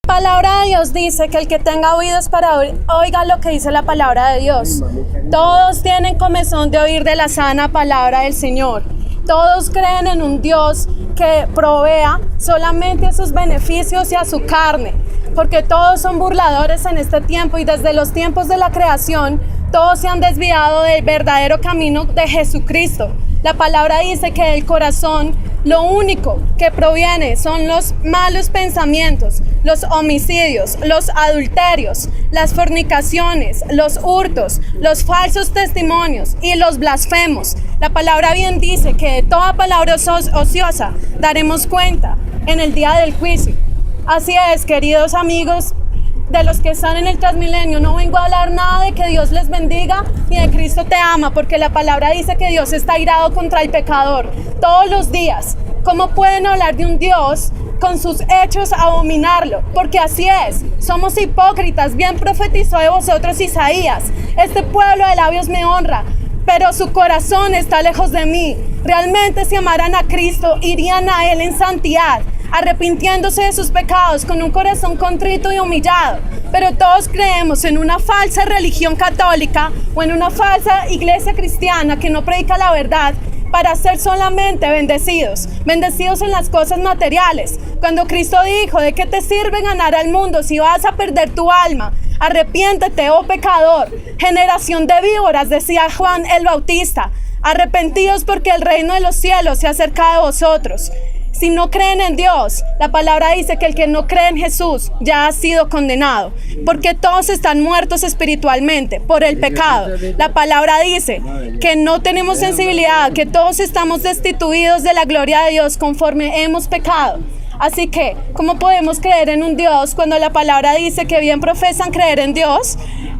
palabra de Dios dice que el que tenga oídos para oír, oiga lo que dice la palabra de Dios. Todos tienen comezón de oír de la sana palabra del Señor. Todos creen en un Dios que provea solamente a sus beneficios y a su carne, porque todos son burladores en este tiempo y desde los tiempos de la creación, todos se han desviado del verdadero camino de Jesucristo. La palabra dice que del corazón lo único que proviene son los malos pensamientos, los homicidios, los adulterios, las fornicaciones, los hurtos, los falsos testimonios y los blasfemos. La palabra bien dice que de toda palabra ociosa daremos cuenta en el día del juicio. Así es, queridos amigos de los que están en el Transmilenio, no vengo a hablar nada de que Dios les bendiga ni de Cristo te ama, porque la palabra dice que Dios está airado contra el pecador todos los días. ¿Cómo pueden hablar de un Dios con sus hechos abominarlo? Porque así es, somos hipócritas. Bien profetizó de vosotros Isaías: este pueblo de labios me honra, pero su corazón está lejos de mí. Realmente, si amaran a Cristo, irían a Él en santidad, arrepintiéndose de sus pecados con un corazón contrito y humillado. Pero todos creemos en una falsa religión católica o en una falsa iglesia cristiana que no predica la verdad para ser solamente bendecidos en las cosas materiales. Cuando Cristo dijo: ¿de qué te sirve ganar al mundo si vas a perder tu alma? Arrepiéntete, oh pecador. Generación de víboras, decía Juan el Bautista, arrepentidos porque el reino de los cielos se acerca de vosotros. Si no creen en Dios, la palabra dice que el que no cree en Jesús ya ha sido condenado, porque todos están muertos espiritualmente por el pecado. La palabra dice que no tenemos sensibilidad, que todos estamos destituidos de la gloria de Dios conforme hemos pecado. Así que, ¿cómo podemos creer en un Dios cuando la palabra dice que bien profesan creer en Dios?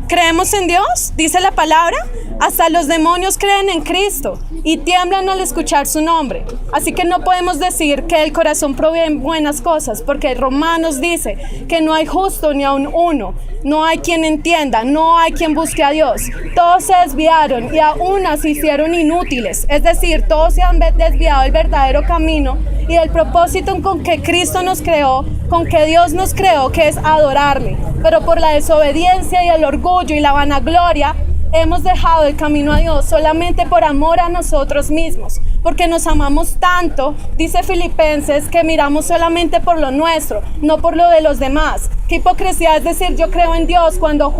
¿Creemos en Dios? Dice la palabra. Hasta los demonios creen en Cristo y tiemblan al escuchar su nombre. Así que no podemos decir que el corazón proviene buenas cosas, porque Romanos dice que no hay justo ni aun uno, no hay quien entienda, no hay quien busque a Dios. Todos se desviaron y aún se hicieron inútiles, es decir, todos se han desviado del verdadero camino y del propósito con que Cristo nos creó, con que Dios nos creó, que es adorarle. Pero por la desobediencia y el orgullo y la vanagloria, hemos dejado el camino a Dios solamente por amor a nosotros mismos, porque nos amamos tanto, dice Filipenses, que miramos solamente por lo nuestro, no por lo de los demás. Qué hipocresía es decir yo creo en Dios cuando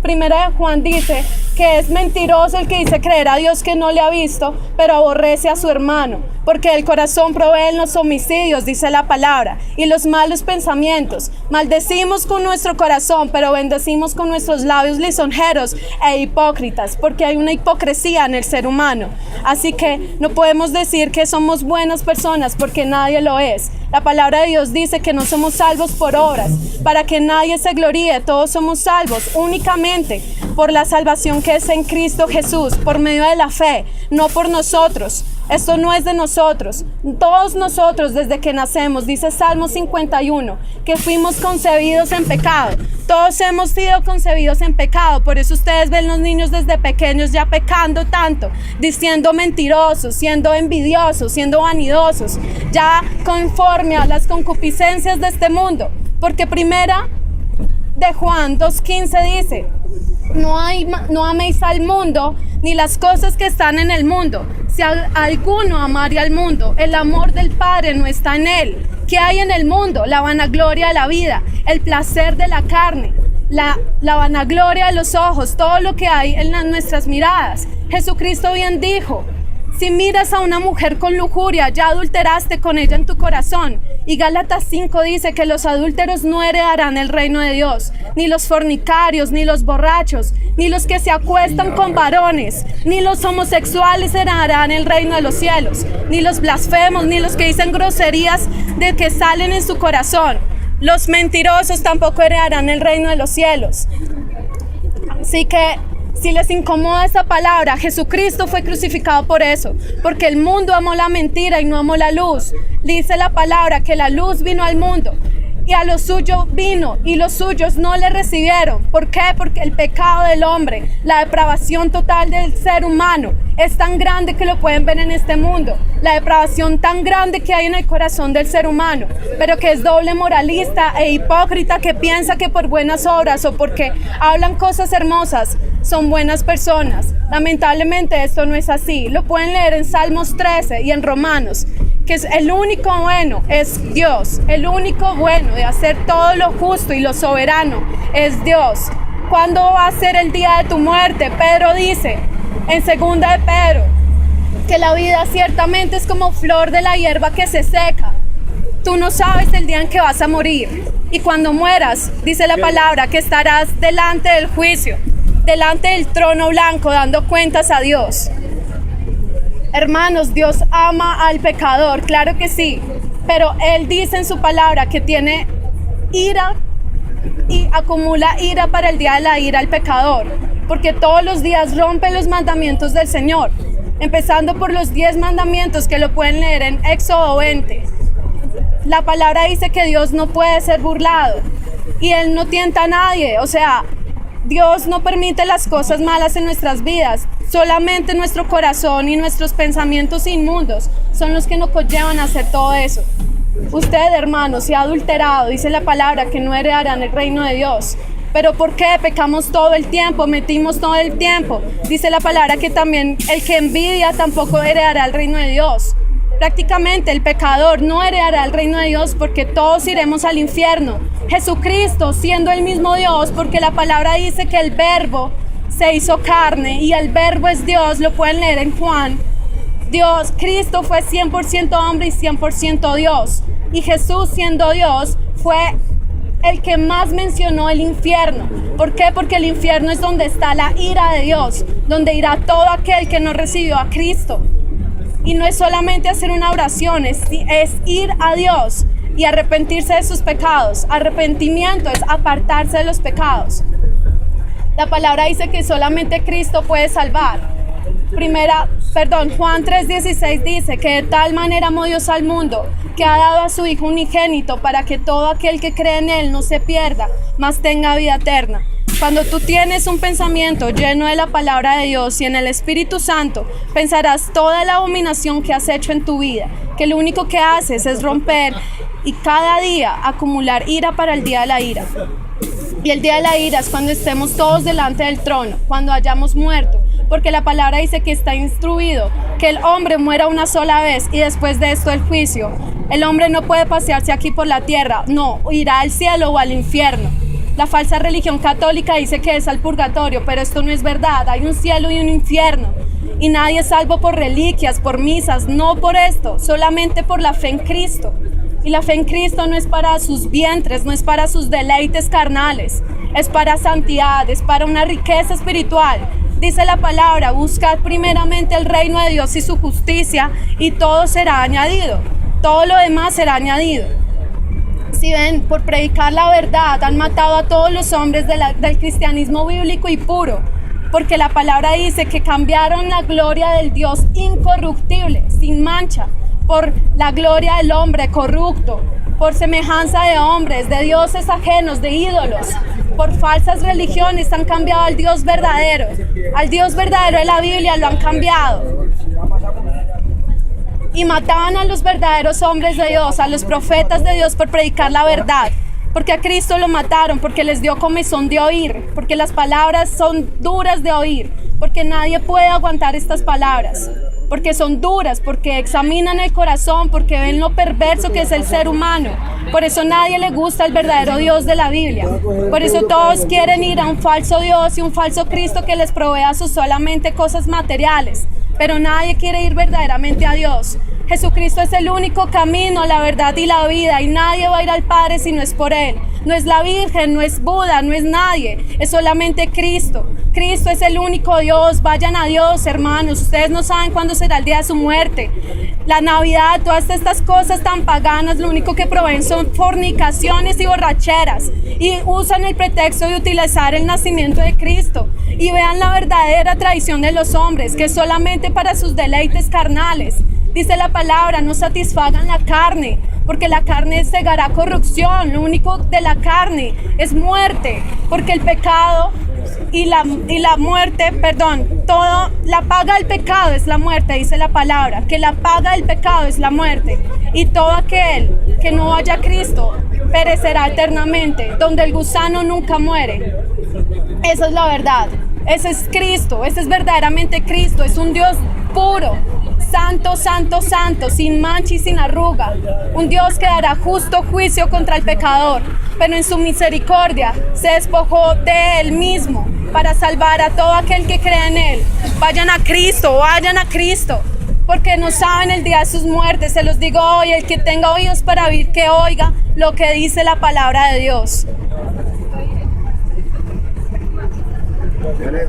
primera de Juan dice que es mentiroso el que dice creer a Dios que no le ha visto, pero aborrece a su hermano, porque el corazón provee los homicidios, dice la palabra, y los malos pensamientos. Maldecimos con nuestro corazón, pero bendecimos con nuestros labios lisonjeros e hipócritas, porque hay una hipocresía en el ser humano. Así que no podemos decir que somos buenas personas, porque nadie lo es. La palabra de Dios dice que no somos salvos por obras, para que nadie se gloríe. Todos somos salvos únicamente por la salvación que es en Cristo Jesús, por medio de la fe, no por nosotros. Esto no es de nosotros. Todos nosotros desde que nacemos, dice Salmo 51, que fuimos concebidos en pecado. Todos hemos sido concebidos en pecado. Por eso ustedes ven los niños desde pequeños ya pecando tanto, diciendo mentirosos, siendo envidiosos, siendo vanidosos, ya conforme a las concupiscencias de este mundo. Porque primera de Juan 2:15 dice: no améis al mundo ni las cosas que están en el mundo. Si alguno amare al mundo, el amor del Padre no está en él. ¿Qué hay en el mundo? La vanagloria de la vida, el placer de la carne, la vanagloria de los ojos, todo lo que hay en nuestras miradas. Jesucristo bien dijo: si miras a una mujer con lujuria, ya adulteraste con ella en tu corazón. Y Gálatas 5 dice que los adúlteros no heredarán el reino de Dios, ni los fornicarios, ni los borrachos, ni los que se acuestan con varones, ni los homosexuales heredarán el reino de los cielos, ni los blasfemos, ni los que dicen groserías de que salen en su corazón. Los mentirosos tampoco heredarán el reino de los cielos. Así que, si les incomoda esa palabra, Jesucristo fue crucificado por eso, porque el mundo amó la mentira y no amó la luz. Dice la palabra que la luz vino al mundo y a los suyos vino y los suyos no le recibieron. ¿Por qué? Porque el pecado del hombre, la depravación total del ser humano es tan grande que lo pueden ver en este mundo. La depravación tan grande que hay en el corazón del ser humano, pero que es doble moralista e hipócrita, que piensa que por buenas obras o porque hablan cosas hermosas son buenas personas. Lamentablemente esto no es así. Lo pueden leer en Salmos 13 y en Romanos, que es el único bueno es Dios, el único bueno de hacer todo lo justo y lo soberano es Dios. ¿Cuándo va a ser el día de tu muerte? Pedro dice en 2 de Pedro que la vida ciertamente es como flor de la hierba que se seca. Tú no sabes el día en que vas a morir, y cuando mueras, dice la palabra, que estarás delante del juicio, delante del trono blanco, dando cuentas a Dios. Hermanos, Dios ama al pecador, claro que sí, pero Él dice en su palabra que tiene ira y acumula ira para el día de la ira al pecador, porque todos los días rompe los mandamientos del Señor, empezando por los 10 mandamientos que lo pueden leer en Éxodo 20. La palabra dice que Dios no puede ser burlado y Él no tienta a nadie, o sea, Dios no permite las cosas malas en nuestras vidas, solamente nuestro corazón y nuestros pensamientos inmundos son los que nos conllevan a hacer todo eso. Usted, hermano, se ha adulterado, dice la palabra, que no heredarán el reino de Dios. ¿Pero por qué? Pecamos todo el tiempo, mentimos todo el tiempo. Dice la palabra que también el que envidia tampoco heredará el reino de Dios. Prácticamente el pecador no heredará el reino de Dios, porque todos iremos al infierno. Jesucristo, siendo el mismo Dios, porque la palabra dice que el verbo se hizo carne y el verbo es Dios, lo pueden leer en Juan. Dios, Cristo fue 100% hombre y 100% Dios. Y Jesús, siendo Dios, fue el que más mencionó el infierno. ¿Por qué? Porque el infierno es donde está la ira de Dios, donde irá todo aquel que no recibió a Cristo. Y no es solamente hacer una oración, es ir a Dios y arrepentirse de sus pecados. Arrepentimiento es apartarse de los pecados. La palabra dice que solamente Cristo puede salvar. Juan 3:16 dice que de tal manera amó Dios al mundo, que ha dado a su Hijo unigénito, para que todo aquel que cree en Él no se pierda, mas tenga vida eterna. Cuando tú tienes un pensamiento lleno de la palabra de Dios y en el Espíritu Santo, pensarás toda la abominación que has hecho en tu vida, que lo único que haces es romper y cada día acumular ira para el día de la ira. Y el día de la ira es cuando estemos todos delante del trono, cuando hayamos muerto, porque la palabra dice que está instruido que el hombre muera una sola vez y después de esto el juicio. El hombre no puede pasearse aquí por la tierra, no, irá al cielo o al infierno. La falsa religión católica dice que es al purgatorio, pero esto no es verdad. Hay un cielo y un infierno. Y nadie es salvo por reliquias, por misas, no por esto, solamente por la fe en Cristo. Y la fe en Cristo no es para sus vientres, no es para sus deleites carnales, es para santidad, es para una riqueza espiritual. Dice la palabra, buscad primeramente el reino de Dios y su justicia, y todo será añadido. Todo lo demás será añadido. Si ven, por predicar la verdad han matado a todos los hombres del cristianismo bíblico y puro, porque la palabra dice que cambiaron la gloria del Dios incorruptible, sin mancha, por la gloria del hombre corrupto, por semejanza de hombres, de dioses ajenos, de ídolos. Por falsas religiones han cambiado al Dios verdadero. Al Dios verdadero de la Biblia lo han cambiado. Y mataban a los verdaderos hombres de Dios, a los profetas de Dios, por predicar la verdad. Porque a Cristo lo mataron, porque les dio comezón de oír, porque las palabras son duras de oír, porque nadie puede aguantar estas palabras, porque son duras, porque examinan el corazón, porque ven lo perverso que es el ser humano. Por eso nadie le gusta el verdadero Dios de la Biblia. Por eso todos quieren ir a un falso Dios y un falso Cristo que les provea solamente cosas materiales, pero nadie quiere ir verdaderamente a Dios. Jesucristo es el único camino, la verdad y la vida, y nadie va a ir al Padre si no es por Él. No es la Virgen, no es Buda, no es nadie, es solamente Cristo. Cristo es el único Dios. Vayan a Dios, hermanos. Ustedes no saben cuándo será el día de su muerte. La Navidad, todas estas cosas tan paganas, lo único que proveen son fornicaciones y borracheras, y usan el pretexto de utilizar el nacimiento de Cristo. Y vean la verdadera tradición de los hombres, que es solamente para sus deleites carnales. Dice la palabra, no satisfagan la carne, porque la carne cegará corrupción, lo único de la carne es muerte, porque el pecado y la muerte, todo, la paga del pecado es la muerte, dice la palabra, que la paga del pecado es la muerte, y todo aquel que no vaya a Cristo perecerá eternamente, donde el gusano nunca muere. Esa es la verdad, ese es Cristo, ese es verdaderamente Cristo, es un Dios puro, santo, santo, santo, sin mancha y sin arruga, un Dios que dará justo juicio contra el pecador, pero en su misericordia se despojó de Él mismo para salvar a todo aquel que cree en Él. Vayan a Cristo, porque no saben el día de sus muertes. Se los digo hoy, el que tenga oídos para oír, que oiga lo que dice la palabra de Dios.